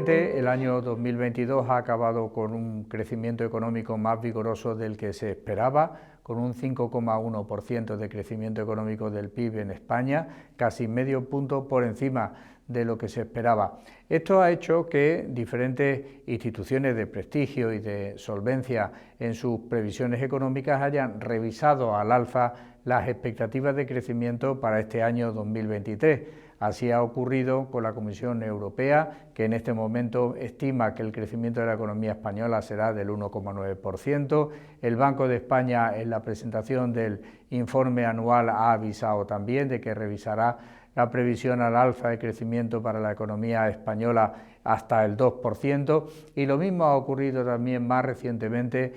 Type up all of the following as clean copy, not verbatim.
Efectivamente, el año 2022 ha acabado con un crecimiento económico más vigoroso del que se esperaba, con un 5,1% de crecimiento económico del PIB en España, casi medio punto por encima de lo que se esperaba. Esto ha hecho que diferentes instituciones de prestigio y de solvencia en sus previsiones económicas hayan revisado al alza las expectativas de crecimiento para este año 2023. Así ha ocurrido con la Comisión Europea, que en este momento estima que el crecimiento de la economía española será del 1,9%. El Banco de España, en la presentación del informe anual, ha avisado también de que revisará la previsión al alza de crecimiento para la economía española hasta el 2%, y lo mismo ha ocurrido también más recientemente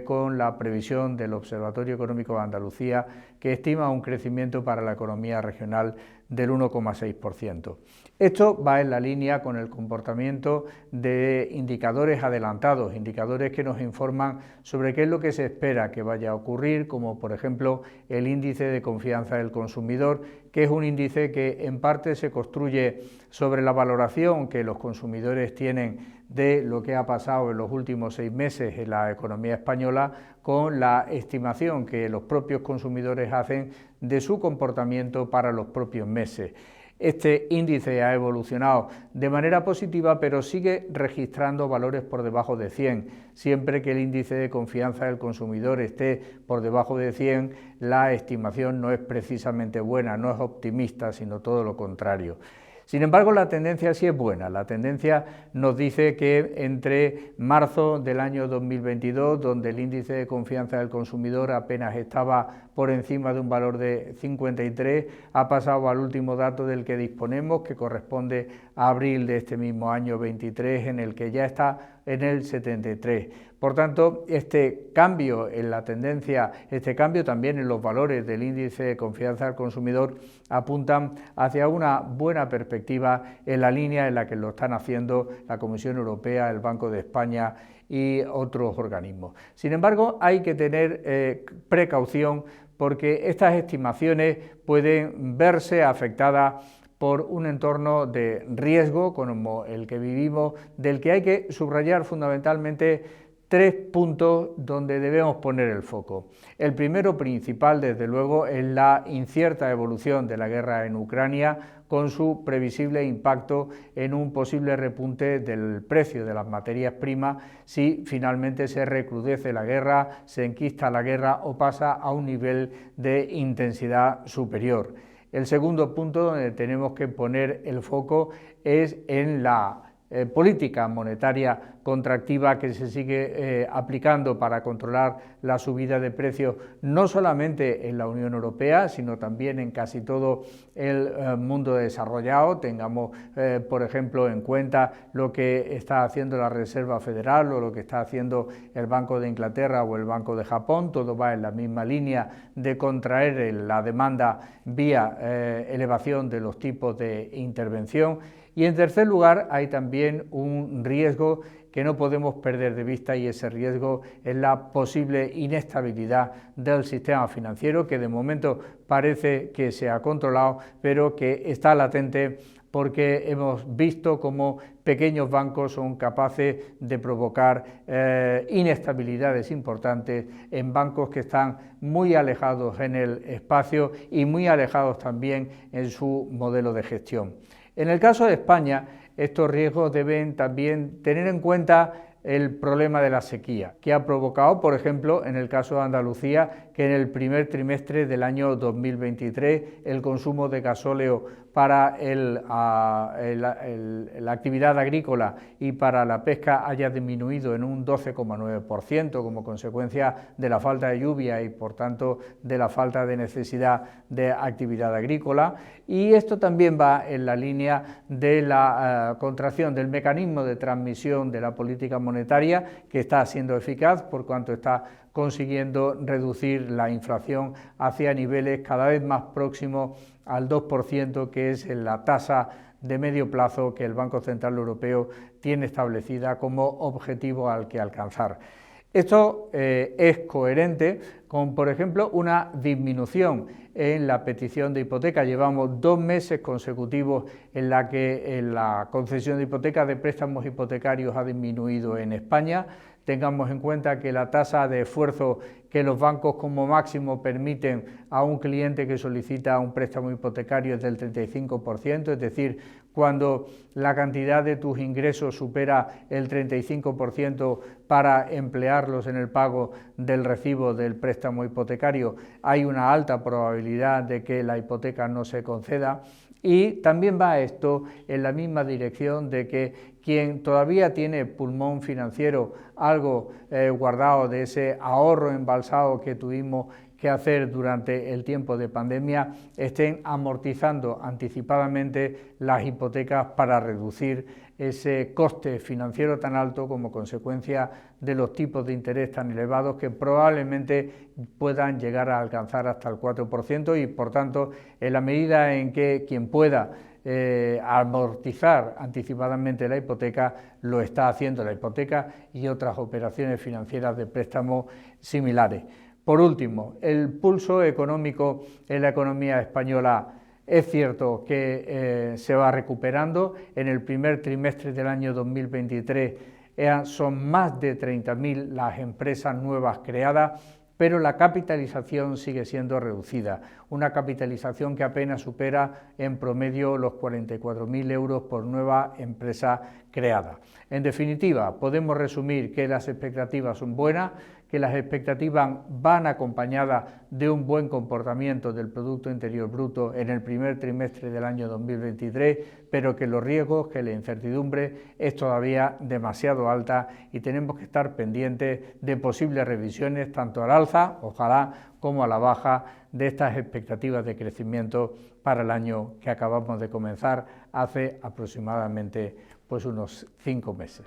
con la previsión del Observatorio Económico de Andalucía, que estima un crecimiento para la economía regional del 1,6%. Esto va en la línea con el comportamiento de indicadores adelantados, indicadores que nos informan sobre qué es lo que se espera que vaya a ocurrir, como por ejemplo el índice de confianza del consumidor, que es un índice que en parte se construye sobre la valoración que los consumidores tienen de lo que ha pasado en los últimos 6 meses en la economía española, con la estimación que los propios consumidores hacen de su comportamiento para los propios meses. Este índice ha evolucionado de manera positiva, pero sigue registrando valores por debajo de 100. Siempre que el índice de confianza del consumidor esté por debajo de 100, la estimación no es precisamente buena, no es optimista, sino todo lo contrario. Sin embargo, la tendencia sí es buena. La tendencia nos dice que entre marzo del año 2022, donde el índice de confianza del consumidor apenas estaba por encima de un valor de 53, ha pasado al último dato del que disponemos, que corresponde a abril de este mismo año 23, en el que ya está en el 73. Por tanto, este cambio en la tendencia, este cambio también en los valores del índice de confianza del consumidor, apuntan hacia una buena perspectiva en la línea en la que lo están haciendo la Comisión Europea, el Banco de España y otros organismos. Sin embargo, hay que tener precaución, porque estas estimaciones pueden verse afectadas por un entorno de riesgo como el que vivimos, del que hay que subrayar fundamentalmente 3 puntos donde debemos poner el foco. El primero principal, desde luego, es la incierta evolución de la guerra en Ucrania, con su previsible impacto en un posible repunte del precio de las materias primas si finalmente se recrudece la guerra, se enquista la guerra o pasa a un nivel de intensidad superior. El segundo punto donde tenemos que poner el foco es en la política monetaria contractiva que se sigue aplicando para controlar la subida de precios, no solamente en la Unión Europea, sino también en casi todo el mundo desarrollado. Tengamos, por ejemplo, en cuenta lo que está haciendo la Reserva Federal o lo que está haciendo el Banco de Inglaterra o el Banco de Japón. Todo va en la misma línea de contraer la demanda vía elevación de los tipos de intervención. Y en tercer lugar, hay también un riesgo que no podemos perder de vista, y ese riesgo es la posible inestabilidad del sistema financiero, que de momento parece que se ha controlado, pero que está latente, porque hemos visto cómo pequeños bancos son capaces de provocar inestabilidades importantes en bancos que están muy alejados en el espacio y muy alejados también en su modelo de gestión. En el caso de España, estos riesgos deben también tener en cuenta el problema de la sequía, que ha provocado, por ejemplo, en el caso de Andalucía, que en el primer trimestre del año 2023 el consumo de gasóleo para la actividad agrícola y para la pesca haya disminuido en un 12,9% como consecuencia de la falta de lluvia y, por tanto, de la falta de necesidad de actividad agrícola. Y esto también va en la línea de la contracción del mecanismo de transmisión de la política monetaria, que está siendo eficaz por cuanto está consiguiendo reducir la inflación hacia niveles cada vez más próximos al 2%, que es la tasa de medio plazo que el Banco Central Europeo tiene establecida como objetivo al que alcanzar. Esto es coherente con, por ejemplo, una disminución en la petición de hipoteca. Llevamos 2 meses consecutivos en la que la concesión de hipotecas de préstamos hipotecarios ha disminuido en España. Tengamos en cuenta que la tasa de esfuerzo que los bancos como máximo permiten a un cliente que solicita un préstamo hipotecario es del 35%, es decir, cuando la cantidad de tus ingresos supera el 35% para emplearlos en el pago del recibo del préstamo hipotecario, hay una alta probabilidad de que la hipoteca no se conceda. Y también va esto en la misma dirección de que quien todavía tiene pulmón financiero, algo guardado de ese ahorro embalsado que tuvimos que hacer durante el tiempo de pandemia, estén amortizando anticipadamente las hipotecas para reducir ese coste financiero tan alto como consecuencia de los tipos de interés tan elevados que probablemente puedan llegar a alcanzar hasta el 4% y, por tanto, en la medida en que quien pueda amortizar anticipadamente la hipoteca, lo está haciendo la hipoteca y otras operaciones financieras de préstamo similares. Por último, el pulso económico en la economía española es cierto que se va recuperando. En el primer trimestre del año 2023 son más de 30.000 las empresas nuevas creadas, pero la capitalización sigue siendo reducida, una capitalización que apenas supera en promedio los 44.000 euros por nueva empresa creada. En definitiva, podemos resumir que las expectativas son buenas, que las expectativas van acompañadas de un buen comportamiento del Producto Interior Bruto en el primer trimestre del año 2023, pero que los riesgos, que la incertidumbre es todavía demasiado alta y tenemos que estar pendientes de posibles revisiones tanto al alza, ojalá, como a la baja de estas expectativas de crecimiento para el año que acabamos de comenzar hace aproximadamente unos 5 meses.